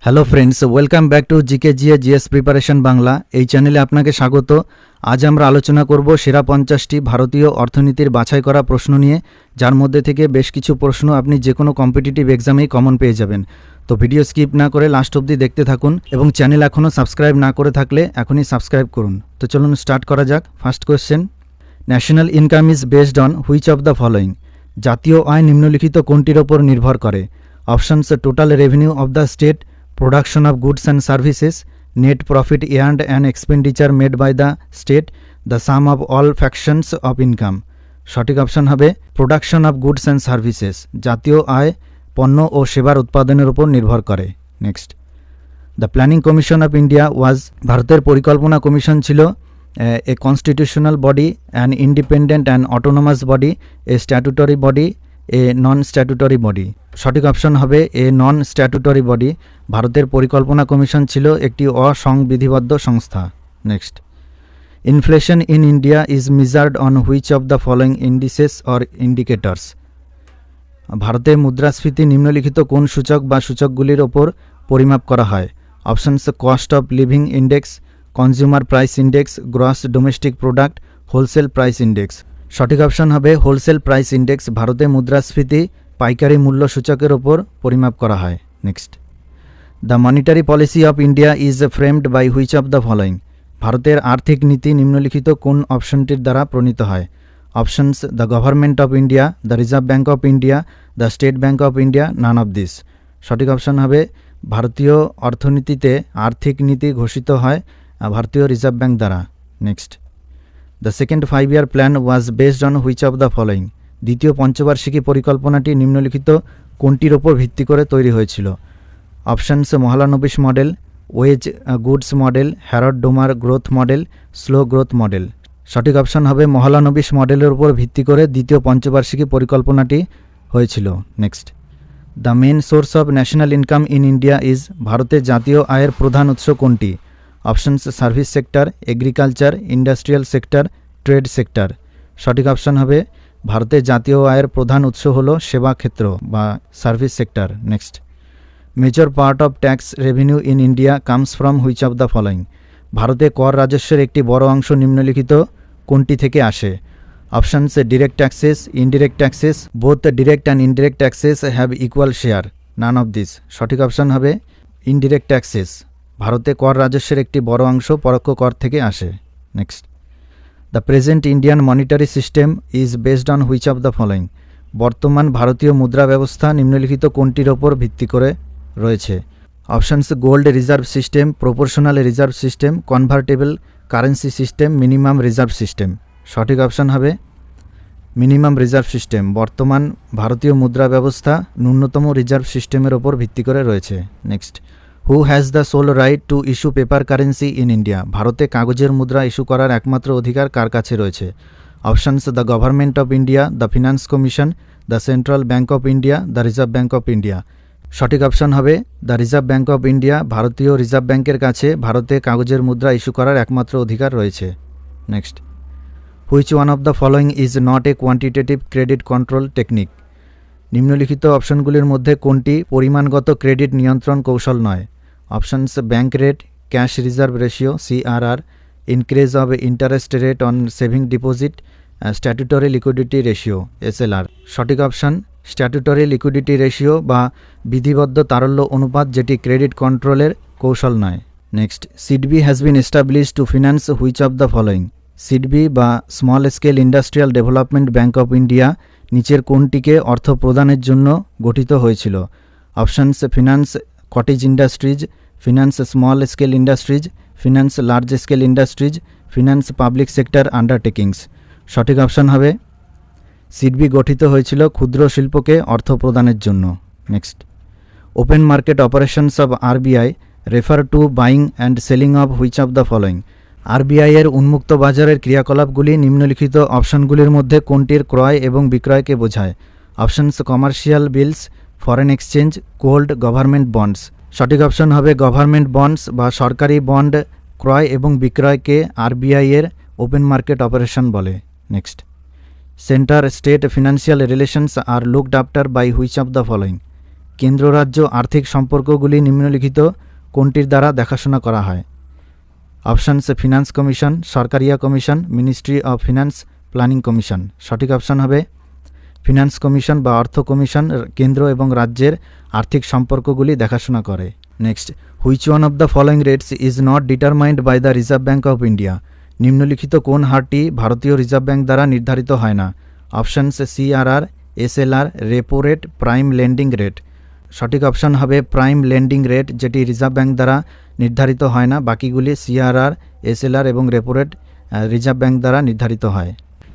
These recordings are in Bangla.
Hello friends, welcome back to GS preparation Bangla. এই চ্যানেলে আপনাকে স্বাগত। আজ আমরা আলোচনা করব সেরা 50টি ভারতীয় অর্থনীতির বাছাই করা প্রশ্ন নিয়ে, যার মধ্যে থেকে বেশ কিছু প্রশ্ন আপনি যে কোনো কম্পিটিটিভ এক্সামেই কমন পেয়ে যাবেন। তো ভিডিও স্কিপ না করে লাস্ট অবধি দেখতে থাকুন এবং চ্যানেল এখনও সাবস্ক্রাইব না করে থাকলে এখনই সাবস্ক্রাইব করুন। তো চলুন স্টার্ট করা যাক। First question, national income is based on which of the following? জাতীয় আয় নিম্নলিখিত কোনটির ওপর নির্ভর করে? Options: total revenue of the state, production of goods and services, net profit earned and expenditure made by the state, the sum of all fractions of income। সঠিক অপশন হবে production of goods and services. জাতীয় আয় পণ্য ও সেবার উৎপাদনের উপর নির্ভর করে। Next, the planning commission of India was, ভারতের পরিকল্পনা কমিশন ছিল এ constitutional body, an independent and autonomous body, A statutory body, A non statutory body. সঠিক অপশন হবে এ নন স্ট্যাটুটরি বডি। ভারতের পরিকল্পনা কমিশন ছিল একটি অসংবিধিবদ্ধ সংস্থা। Next, inflation in India is measured on which of the following indices or indicators? ভারতে মুদ্রাস্ফীতি নিম্নলিখিত কোন সূচক বা সূচকগুলির ওপর পরিমাপ করা হয়? Options: cost of living index, consumer price index, gross domestic product, wholesale price index. সঠিক অপশন হবে হোলসেল প্রাইস ইন্ডেক্স। ভারতে মুদ্রাস্ফীতি পাইকারি মূল্য সূচকের ওপর পরিমাপ করা হয়। Next, the monetary policy of India is framed by which of the following? ভারতের আর্থিক নীতি নিম্নলিখিত কোন অপশনটির দ্বারা প্রণীত হয়? Options: the government of India, the Reserve Bank of India, the State Bank of India, naan of this. সঠিক অপশন হবে ভারতীয় অর্থনীতিতে আর্থিক নীতি ঘোষিত হয় ভারতীয় রিজার্ভ ব্যাঙ্ক দ্বারা। Next, the second 5-year plan was based on which of the following? দ্বিতীয় পঞ্চবার্ষিকী পরিকল্পনাটি নিম্নলিখিত কোনটির ওপর ভিত্তি করে তৈরি হয়েছিল? Options: Mahalanobis model, wage goods model, Harrod Domar growth model, Solow growth model. সঠিক অপশন হবে মহলানবিশ মডেলের উপর ভিত্তি করে দ্বিতীয় পঞ্চবার্ষিকী পরিকল্পনাটি হয়েছিল। Next, the main source of national income in India is, ভারতে জাতীয় আয়ের প্রধান উৎস কোনটি? Options: service sector, agriculture, industrial sector, trade sector. সঠিক অপশন হবে ভারতে জাতীয় আয়ের প্রধান উৎস হল সেবা ক্ষেত্র বা service sector. Next, major part of tax revenue in India comes from which of the following? ভারতে কর রাজস্বের একটি বড় অংশ নিম্নলিখিত কোনটি থেকে আসে? Options: direct taxes, indirect taxes, both direct and indirect taxes have equal share, naan of this. সঠিক অপশন হবে ইনডিরেক্ট ট্যাক্সেস। ভারতে কর রাজস্বের একটি বড় অংশ পরোক্ষ কর থেকে আসে। Next, the present Indian monetary system is based on which of the following? বর্তমান ভারতীয় মুদ্রা ব্যবস্থা নিম্নলিখিত কোনটির ওপর ভিত্তি করে রয়েছে? Options: gold reserve system, proportional reserve system, convertible currency system, minimum reserve system. সঠিক অপশন হবে মিনিমাম রিজার্ভ সিস্টেম। বর্তমান ভারতীয় মুদ্রা ব্যবস্থা ন্যূনতম রিজার্ভ সিস্টেমের ওপর ভিত্তি করে রয়েছে। Next, who has the sole right to issue paper currency in India? ভারতে কাগজের মুদ্রা ইস্যু করার একমাত্র অধিকার কার কাছে রয়েছে? Options: the government of India, the finance commission, the central bank of India, the Reserve Bank of India. সঠিক অপশন হবে the Reserve Bank of India. ভারতীয় রিজার্ভ ব্যাঙ্কের কাছে ভারতে কাগজের মুদ্রা ইস্যু করার একমাত্র অধিকার রয়েছে। Next, which one of the following is not a quantitative credit control technique? নিম্নলিখিত অপশনগুলির মধ্যে কোনটি পরিমাণগত ক্রেডিট নিয়ন্ত্রণ কৌশল নয়? Options: bank rate, cash reserve ratio, CRR, increase of interest rate on saving deposit, statutory liquidity ratio, SLR। সঠিক অপশন স্ট্যাটুটরি লিকুইডিটি রেশিও বা বিধিবদ্ধ তারল্য অনুপাত, যেটি ক্রেডিট কন্ট্রোলের কৌশল নয়। Next, SIDBI has been establish to finance which of the following? SIDBI বা small scale industrial development bank of India নিচের কোনটিকে অর্থ প্রদানের জন্য গঠিত হয়েছিল? Options: finance cottage industries, finance small scale industries, finance large scale industries, finance public sector undertakings. সঠিক অপশন হবে সিডবি গঠিত হয়েছিল ক্ষুদ্র শিল্পকে অর্থ প্রদানের জন্য। Next, open market operations of RBI refer to buying and selling of which of the following? RBI এর উন্মুক্ত বাজারের ক্রিয়াকলাপগুলি নিম্নলিখিত অপশনগুলির মধ্যে কোনটির ক্রয় এবং বিক্রয়কে বোঝায়? Options: commercial bills, foreign exchange, gold, government bonds. সঠিক অপশন হবে গভর্নমেন্ট বন্ডস বা সরকারি বন্ড ক্রয় এবং বিক্রয়কে RBI এর ওপেন মার্কেট অপারেশন বলে। Next, centre state financial relations are looked after by which of the following? কেন্দ্র রাজ্য আর্থিক সম্পর্কগুলি নিম্নলিখিত কোনটির দ্বারা দেখাশোনা করা হয়? Options finance commission, Sarkaria commission, ministry of finance, planning commission. সঠিক অপশান হবে ফিনান্স কমিশন বা অর্থ কমিশন কেন্দ্র এবং রাজ্যের আর্থিক সম্পর্কগুলি দেখাশোনা করে। Next, which one of the following rates is not determined by the Reserve Bank of India? নিম্নলিখিত কোন হারটি ভারতীয় রিজার্ভ ব্যাঙ্ক দ্বারা নির্ধারিত হয় না? অপশানস সিআরআর, এসএলআর, repo rate, prime lending rate. সঠিক অপশান হবে প্রাইম লেন্ডিং রেট, যেটি রিজার্ভ ব্যাঙ্ক দ্বারা নির্ধারিত হয় না। বাকিগুলি সিআরআর, এসএলআর এবং রেপো রেট রিজার্ভ ব্যাঙ্ক দ্বারা নির্ধারিত হয়।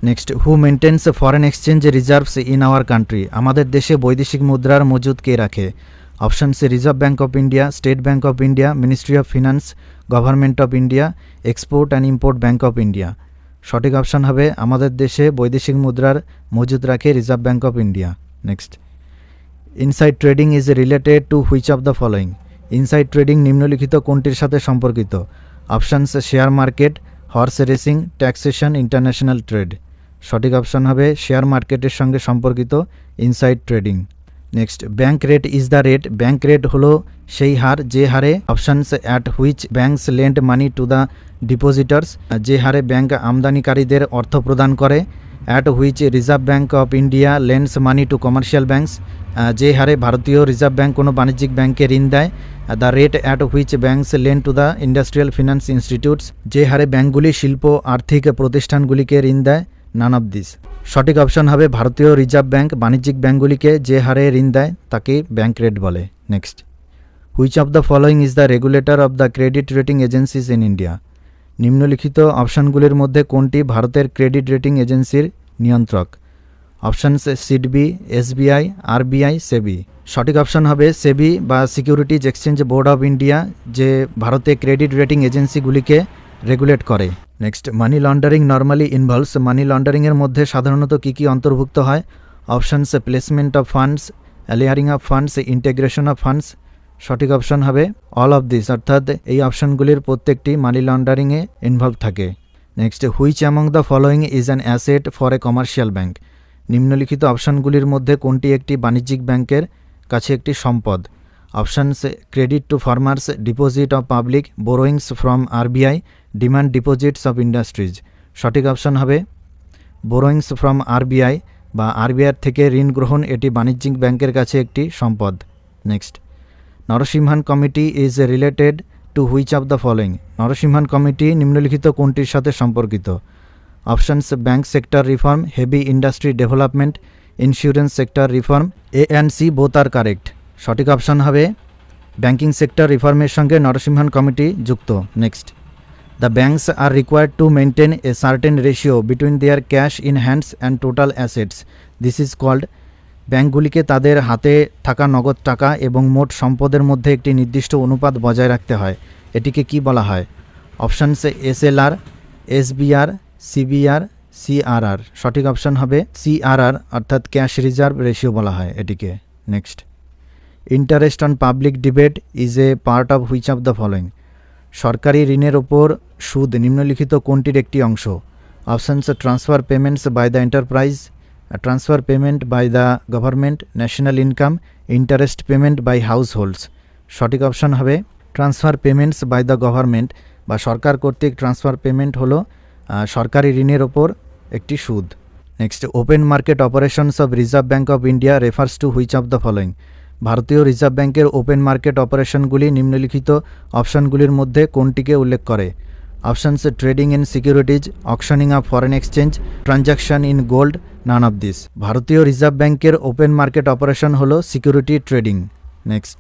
Next, who maintains foreign exchange reserves in our country? আমাদের দেশে বৈদেশিক মুদ্রার মজুদ কে রাখে? Option C Reserve Bank of India, State Bank of India, Ministry of Finance, Government of India, Export and import Bank of India. সঠিক অপশান হবে আমাদের দেশে বৈদেশিক মুদ্রার মজুদ রাখে Reserve Bank of India. Next, inside trading is related to which of the following? Inside trading নিম্নলিখিত কোনটির সাথে সম্পর্কিত? Options share market, horse racing, taxation, international trade. সঠিক অপশান হবে শেয়ার মার্কেটের সঙ্গে সম্পর্কিত inside trading. Next, bank rate is the rate? Bank rate হলো সেই হার যে হারে options at which banks lend money to the depositors, যে হারে ব্যাঙ্ক আমদানিকারীদের অর্থ প্রদান করে। At which Reserve Bank of India lends money to commercial banks, যে হারে ভারতীয় রিজার্ভ ব্যাঙ্ক কোনো বাণিজ্যিক ব্যাঙ্কে ঋণ দেয়। The rate at which banks lend to the industrial finance institutes, যে হারে ব্যাঙ্কগুলি শিল্প আর্থিক প্রতিষ্ঠানগুলিকে ঋণ দেয়। None of this. সঠিক অপশান হবে ভারতীয় রিজার্ভ ব্যাঙ্ক বাণিজ্যিক ব্যাঙ্কগুলিকে যে হারে ঋণ দেয় তাকে ব্যাঙ্ক রেট বলে। Next, which of the following is the regulator of the credit rating agencies in India? নিম্নলিখিত অপশানগুলির মধ্যে কোনটি ভারতের ক্রেডিট রেটিং এজেন্সির নিয়ন্ত্রক? Options SIDBI, SBI, RBI, SEBI. সঠিক অপশান হবে সেবি বা Securities Exchange Board of India, যে ভারতে ক্রেডিট রেটিং এজেন্সিগুলিকে রেগুলেট করে। Next, money laundering normally involves? Money লন্ডারিংয়ের মধ্যে সাধারণত কী কী অন্তর্ভুক্ত হয়? Options placement of funds, layering of funds, integration of funds. সঠিক অপশান হবে অল অফ দিস, অর্থাৎ এই অপশানগুলির প্রত্যেকটি মানি লন্ডারিংয়ে ইনভলভ থাকে। Next, which among the following is an asset for a commercial bank? নিম্নলিখিত অপশানগুলির মধ্যে কোনটি একটি বাণিজ্যিক ব্যাংকের কাছে একটি সম্পদ? Options credit to farmers, deposit of public, borrowings from RBI, demand deposits of industries. সঠিক অপশান হবে বোরোয়িংস ফ্রম আরবিআই বা আরবিআই থেকে ঋণ গ্রহণ, এটি বাণিজ্যিক ব্যাংকের কাছে একটি সম্পদ। Next, Narasimham committee is related to which of the following? Narasimham committee নিম্নলিখিত কোনটির সাথে সম্পর্কিত? Options bank sector reform, heavy industry development, insurance sector reform. A and C both are correct. সঠিক অপশান হবে ব্যাঙ্কিং সেক্টর রিফর্মের সঙ্গে নরসিংহান কমিটি যুক্ত। Next, the banks are required to maintain a certain ratio between their cash in hands and total assets, this is called? ব্যাঙ্কগুলিকে তাদের হাতে থাকা নগদ টাকা এবং মোট সম্পদের মধ্যে একটি নির্দিষ্ট অনুপাত বজায় রাখতে হয়, এটিকে কি বলা হয়? অপশানস এসএলআর, এসবিআর, সিবিআর, সিআরআর। সঠিক অপশান হবে সিআরআর, অর্থাৎ ক্যাশ রিজার্ভ রেশিও বলা হয় এটিকে। Next, interest on public debate is a part of which of the following? সরকারি ঋণের ওপর সুদ নিম্নলিখিত কোনটির একটি অংশ? Options transfer payments by the enterprise, transfer payment by the government, national income, interest payment by house holds. সঠিক অপশান হবে transfer payments by the government বা সরকার কর্তৃক ট্রান্সফার পেমেন্ট হলো সরকারি ঋণের ওপর একটি সুদ। Next, open market operations of Reserve Bank of India refers to which of the following? ভারতীয় রিজার্ভ ব্যাঙ্কের ওপেন মার্কেট অপারেশনগুলি নিম্নলিখিত অপশানগুলির মধ্যে কোনটিকে উল্লেখ করে? Options trading in securities, auctioning of foreign exchange, transaction in gold. None of this. ভারতীয় রিজার্ভ ব্যাঙ্কের ওপেন মার্কেট অপারেশন হল security trading. Next,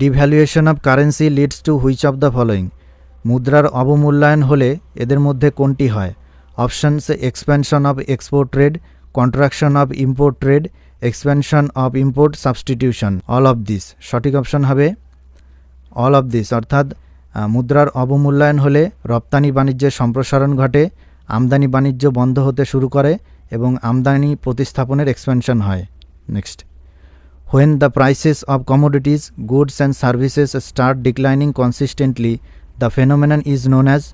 devaluation of currency leads to which of the following? মুদ্রার অবমূল্যায়ন হলে এদের মধ্যে কোনটি হয়? Options expansion of export trade, contraction of import trade, expansion of import substitution. All of this. সঠিক অপশান হবে অল অফ দিস, অর্থাৎ মুদ্রার অবমূল্যায়ন হলে রপ্তানি বাণিজ্যের সম্প্রসারণ ঘটে, আমদানি বাণিজ্য বন্ধ হতে শুরু করে এবং আমদানি প্রতিস্থাপনের এক্সপ্যানশন হয়। Next, when the prices of commodities, goods and services start declining consistently, the phenomenon is known as?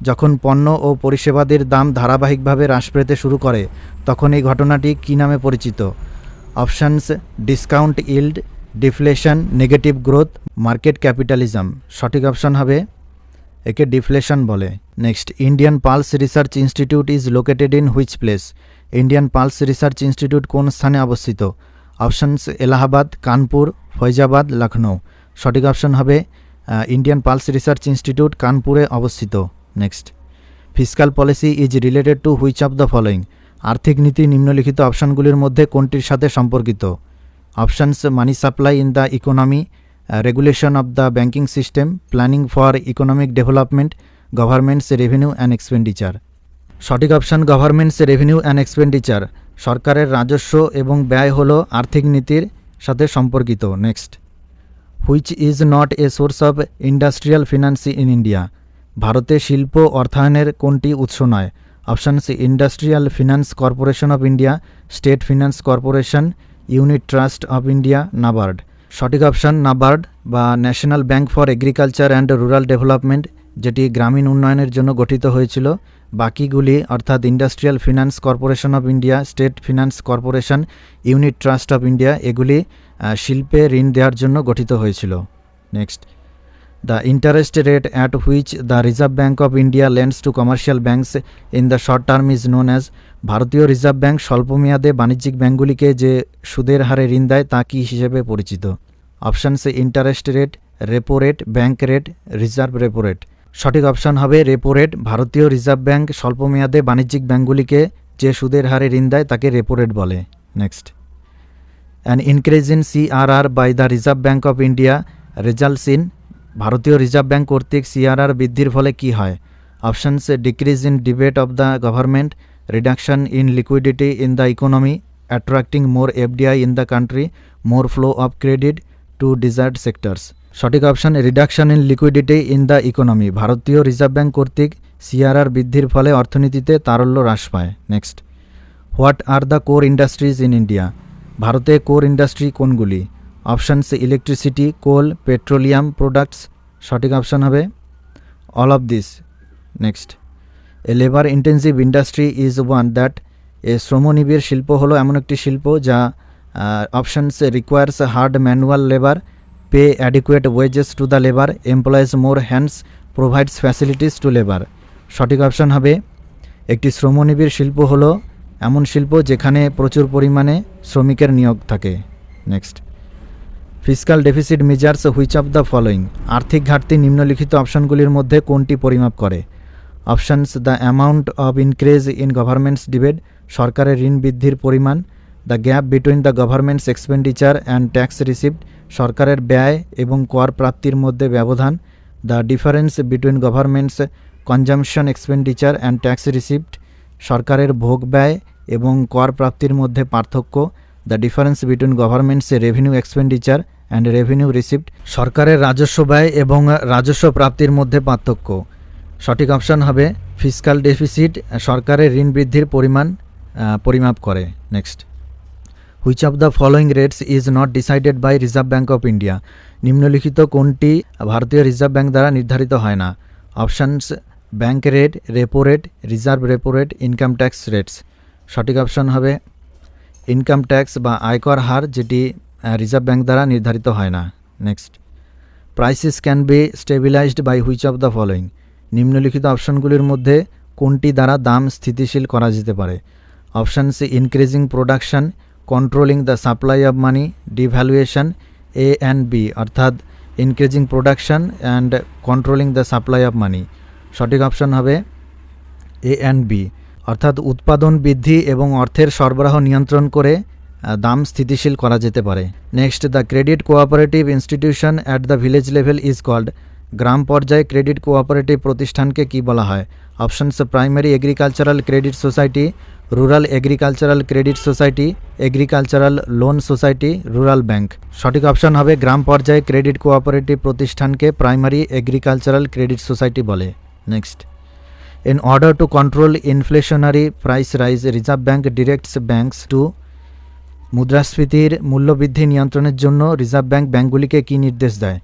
যখন পণ্য ও পরিষেবাদের দাম ধারাবাহিকভাবে হ্রাস পেতে শুরু করে তখন এই ঘটনাটি কী নামে পরিচিত? Options discount yield, deflation, negative growth, market capitalism. সঠিক অপশন হবে একে ডিফ্লেশন বলে। Next, Indian Pulse Research Institute is located in which place? Indian Pulse Research Institute কোন স্থানে অবস্থিত? অপশনস এলাহাবাদ, কানপুর, ফৈজাবাদ, লখনৌ। সঠিক অপশন হবে ইন্ডিয়ান পালস রিসার্চ ইনস্টিটিউট কানপুরে অবস্থিত। Next, fiscal policy is related to which of the following? আর্থিক নীতি নিম্নলিখিত অপশনগুলির মধ্যে কোনটির সাথে সম্পর্কিত? Options money supply in the economy, regulation of the banking system, planning for economic development, government's revenue and expenditure. সঠিক option government's revenue and expenditure. সরকারের রাজস্ব এবং ব্যয় হল আর্থিক নীতির সাথে সম্পর্কিত। Next, which is not a source of industrial finance in India? ভারতে শিল্প অর্থায়নের কোনটি উৎস নয়? Options Industrial Finance Corporation of India, State Finance Corporation, Unit Trust of India, NABARD. সঠিক অপশন নাবার্ড বা National Bank for agriculture and Rural Development, যেটি গ্রামীণ উন্নয়নের জন্য গঠিত হয়েছিল। বাকিগুলি অর্থাৎ Industrial Finance Corporation of India, State Finance Corporation, Unit Trust of India, এগুলি শিল্পে ঋণ দেওয়ার জন্য গঠিত হয়েছিল। Next, the interest rate at which the Reserve Bank of India lends to commercial banks in the short term is known as? ভারতীয় রিজার্ভ ব্যাঙ্ক স্বল্পমেয়াদে বাণিজ্যিক ব্যাঙ্কগুলিকে যে সুদের হারে ঋণ দেয় তা কী হিসেবে পরিচিত? Options interest rate, repo rate, bank rate, reserve repo rate. সঠিক অপশান হবে রেপো রেট। ভারতীয় রিজার্ভ ব্যাঙ্ক স্বল্পমেয়াদে বাণিজ্যিক ব্যাঙ্কগুলিকে যে সুদের হারে ঋণ দেয় তাকে রেপো রেট বলে। Next, an increase in CRR by the Reserve Bank of India results in? ভারতীয় রিজার্ভ ব্যাঙ্ক কর্তৃক সিআরআর বৃদ্ধির ফলে কী হয়? Options decrease in debate of the government, reduction in liquidity in the economy, attracting more FDI in the country, more flow of credit to desired sectors. সঠিক option reduction in liquidity in the economy. ভারতীয় রিজার্ভ ব্যাঙ্ক কর্তৃক সিআরআর বৃদ্ধির ফলে অর্থনীতিতে তারল্য হ্রাস পায়। Next, what are the core industries in India? ভারতে কোর ইন্ডাস্ট্রি কোনগুলি? Options electricity, coal, petroleum products. সঠিক অপশান হবে all of this. Next, a labour intensive industry is one that? এ শ্রমনিবিড় শিল্প হলো এমন একটি শিল্প যা options requires hard manual labour, pay adequate wages to the labour, employs more hands, provides facilities to labour. সঠিক অপশান হবে একটি শ্রমনিবিড় শিল্প হলো এমন শিল্প যেখানে প্রচুর পরিমাণে শ্রমিকের নিয়োগ থাকে। Next, fiscal deficit measures which of the following? আর্থিক ঘাটতি নিম্নলিখিত অপশানগুলির মধ্যে কোনটি পরিমাপ করে? Options the amount of increase in government's debate, সরকারের ঋণ বৃদ্ধির পরিমাণ, the gap between the government's expenditure and tax received, সরকারের ব্যয় এবং কর প্রাপ্তির মধ্যে ব্যবধান, the difference between government's consumption expenditure and tax received, সরকারের ভোগ ব্যয় এবং কর প্রাপ্তির মধ্যে পার্থক্য, the difference between government's revenue expenditure and revenue received, সরকারের রাজস্ব ব্যয় এবং রাজস্ব প্রাপ্তির মধ্যে পার্থক্য। সঠিক অপশান হবে ফিসকাল ডেফিসিট সরকারের ঋণ বৃদ্ধির পরিমাণ পরিমাপ করে। Next, which of the following rates is not decided by Reserve Bank of India? নিম্নলিখিত কোনটি ভারতীয় রিজার্ভ ব্যাঙ্ক দ্বারা নির্ধারিত হয় না? Options bank rate, repo rate, reserve repo rate, income tax rates. সঠিক অপশান হবে ইনকাম ট্যাক্স বা আয়কর হার, যেটি রিজার্ভ ব্যাঙ্ক দ্বারা নির্ধারিত হয় না। Next, prices can be stabilised by which of the following? নিম্নলিখিত অপশানগুলির মধ্যে কোনটি দ্বারা দাম স্থিতিশীল করা যেতে পারে? Options increasing production, controlling the supply of money, devaluation, A and B, অর্থাৎ increasing production and controlling the supply of money. সঠিক অপশান হবে এ অ্যান্ড বি, অর্থাৎ উৎপাদন বৃদ্ধি এবং অর্থের সরবরাহ নিয়ন্ত্রণ করে দাম স্থিতিশীল করা যেতে পারে। Next, the credit cooperative institution at the village level is called? গ্রাম পর্যায়ে ক্রেডিট কোঅপারেটিভ প্রতিষ্ঠানকে কি বলা হয়? Options primary agricultural credit society, rural agricultural credit society, agricultural loan society, rural bank. সঠিক অপশান হবে গ্রাম পর্যায়ে ক্রেডিট কোঅপারেটিভ প্রতিষ্ঠানকে প্রাইমারি এগ্রিকালচারাল ক্রেডিট সোসাইটি বলে। Next, in order to control inflationary price rise, reserve bank directs banks to? মুদ্রাস্ফীতির মূল্যবৃদ্ধি নিয়ন্ত্রণের জন্য রিজার্ভ ব্যাঙ্ক ব্যাঙ্কগুলিকে কী নির্দেশ দেয়?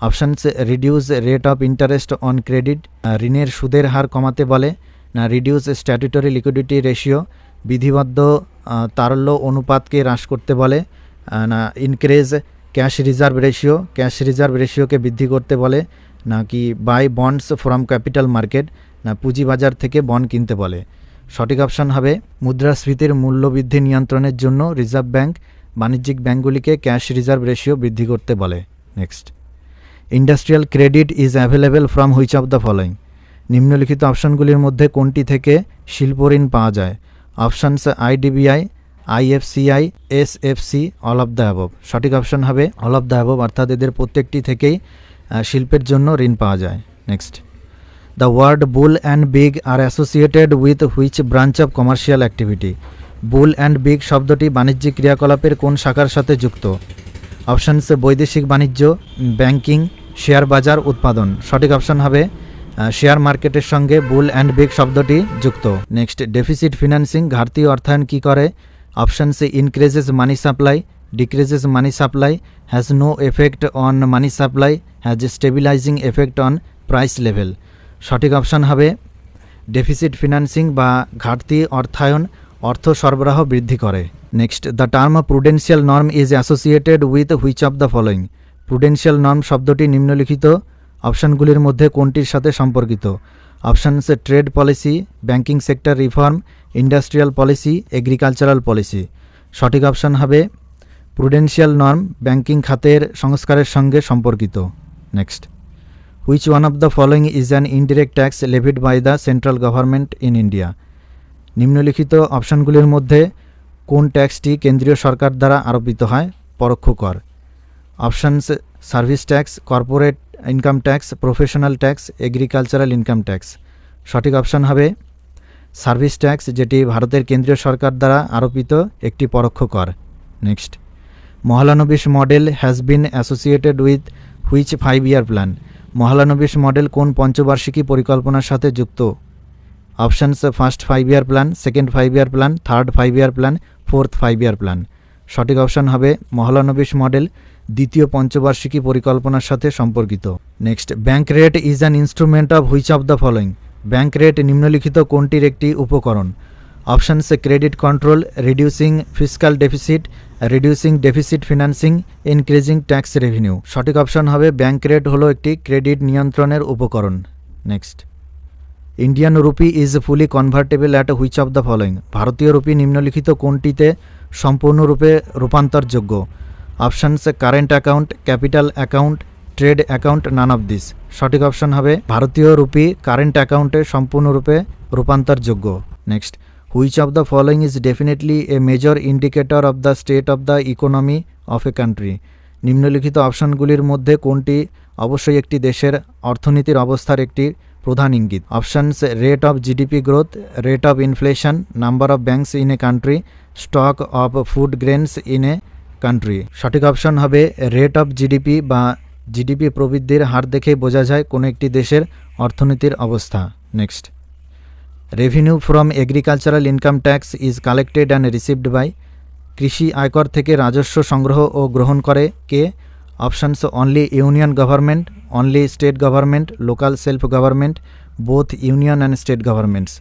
Options reduce rate of interest on credit, ঋণের সুদের হার কমাতে বলে, না রিডিউস স্ট্যাটুটরি লিকুইডিটি রেশিও, বিধিবদ্ধ তারল্য অনুপাতকে হ্রাস করতে বলে, না ইনক্রিজ ক্যাশ রিজার্ভ রেশিওকে বৃদ্ধি করতে বলে, নাকি buy bonds from capital market, না পুঁজিবাজার থেকে বন্ড কিনতে বলে। সঠিক অপশান হবে মুদ্রাস্ফীতির মূল্যবৃদ্ধি নিয়ন্ত্রণের জন্য রিজার্ভ ব্যাংক বাণিজ্যিক ব্যাংকগুলিকে ক্যাশ রিজার্ভ রেশিও বৃদ্ধি করতে বলে। Next, industrial credit is available from which of the following? নিম্নলিখিত অপশানগুলির মধ্যে কোনটি থেকে শিল্প ঋণ পাওয়া যায়? Options IDBI, IFCI, SFC, all of the above. সঠিক অপশান হবে অল অফ দ্য অ্যাবভ, অর্থাৎ এদের প্রত্যেকটি থেকেই শিল্পের জন্য ঋণ পাওয়া যায়। Next, the word bull and big are associated with which branch of commercial activity? Bull and big শব্দটি বাণিজ্যিক ক্রিয়াকলাপের কোন শাখার সাথে যুক্ত? অপশানস বৈদেশিক বাণিজ্য, ব্যাংকিং, শেয়ার বাজার, উৎপাদন। সঠিক অপশান হবে শেয়ার মার্কেটের সঙ্গে বুল অ্যান্ড বিগ শব্দটি যুক্ত। নেক্সট, ডেফিসিট ফিন্যান্সিং ঘাটতি অর্থায়ন কী করে? Options increases money supply, decreases money supply, has no effect on money supply, has stabilising effect on price level. সঠিক অপশান হবে ডেফিসিট ফিন্যান্সিং বা ঘাটতি অর্থায়ন অর্থ সরবরাহ বৃদ্ধি করে। Next, the term prudential norm is associated with which of the following? Prudential norm শব্দটি নিম্নলিখিত অপশানগুলির মধ্যে কোনটির সাথে সম্পর্কিত? Options trade policy, banking sector reform, industrial policy, agricultural policy. সঠিক অপশান হবে প্রুডেন্সিয়াল নর্ম ব্যাংকিং খাতের সংস্কারের সঙ্গে সম্পর্কিত। Next, which one of the following is an indirect tax levied by the central government in India? নিম্নলিখিত অপশানগুলির মধ্যে কোন ট্যাক্সটি কেন্দ্রীয় সরকার দ্বারা আরোপিত হয়? পরোক্ষ কর। Options service tax, corporate income tax, professional tax, agricultural income tax. সঠিক অপশান হবে সার্ভিস ট্যাক্স, যেটি ভারতের কেন্দ্রীয় সরকার দ্বারা আরোপিত একটি পরোক্ষ কর। Next, Mahalanobis model has been associated with which 5-year plan? Mahalanobis model কোন পঞ্চবার্ষিকী পরিকল্পনার সাথে যুক্ত? Options first 5-year plan, second 5-year plan, third 5-year plan, fourth 5-year plan. সঠিক অপশান হবে মহলানবিশ মডেল দ্বিতীয় পঞ্চবার্ষিকী পরিকল্পনার সাথে সম্পর্কিত। Next, bank rate is an instrument of which of the following? Bank rate নিম্নলিখিত কোনটির একটি উপকরণ? Options credit control, reducing fiscal deficit, reducing deficit financing, increasing tax revenue. সঠিক অপশান হবে ব্যাংক রেট হলো একটি ক্রেডিট নিয়ন্ত্রণের উপকরণ। Next, Indian rupee is fully convertible at which of the following? ভারতীয় রুপি নিম্নলিখিত কোনটিতে সম্পূর্ণরূপে রূপান্তরযোগ্য? Options current account, capital account, trade account, none of this. সঠিক অপশান হবে ভারতীয় রুপি কারেন্ট অ্যাকাউন্টে সম্পূর্ণরূপে রূপান্তরযোগ্য। Next, which of the following is definitely a major indicator of the state of the economy of a country? নিম্নলিখিত অপশানগুলির মধ্যে কোনটি অবশ্যই একটি দেশের অর্থনীতির অবস্থার একটি প্রধান ইঙ্গিত? Options rate of GDP growth, rate of inflation, number of banks in a country, stock of food grains in a country. সঠিক অপশান হবে রেট অফ জিডিপি বা জিডিপি প্রবৃদ্ধির হার দেখে বোঝা যায় কোনো একটি দেশের অর্থনীতির অবস্থা। Next, revenue from agricultural income tax is collected and received by? কৃষি আয়কর থেকে রাজস্ব সংগ্রহ ও গ্রহণ করে কে? Options only union government, only state government, local self government, both union and state governments.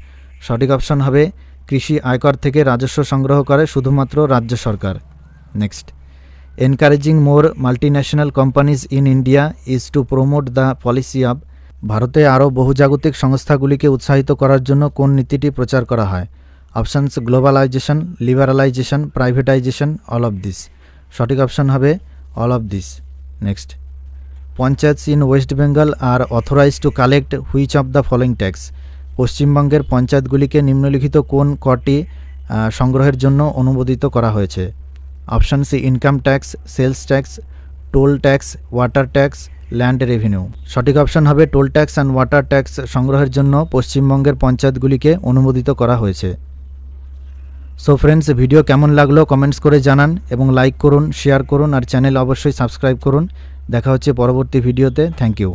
সঠিক অপশান হবে কৃষি আয়কর থেকে রাজস্ব সংগ্রহ করে শুধুমাত্র রাজ্য সরকার। Next, encouraging more multinational companies in India is to promote the policy of? ভারতে আরও বহুজাগতিক সংস্থাগুলিকে উৎসাহিত করার জন্য কোন নীতিটি প্রচার করা হয়? Options globalisation, liberalisation, privatisation, all of this. সঠিক অপশান হবে all of this. Next, panchayats in West Bengal are authorise to collect which of the following tax? পশ্চিমবঙ্গের পঞ্চায়েতগুলিকে নিম্নলিখিত কোন করটি সংগ্রহের জন্য অনুমোদিত করা হয়েছে? Options income tax, sales tax, toll tax, water tax, land revenue. সঠিক অপশান হবে toll tax and water tax সংগ্রহের জন্য পশ্চিমবঙ্গের পঞ্চায়েতগুলিকে অনুমোদিত করা হয়েছে। সো ফ্রেন্ডস, ভিডিও কেমন লাগলো কমেন্টস করে জানান এবং লাইক করুন, শেয়ার করুন আর চ্যানেল অবশ্যই সাবস্ক্রাইব করুন। দেখা হচ্ছে পরবর্তী ভিডিওতে। Thank you.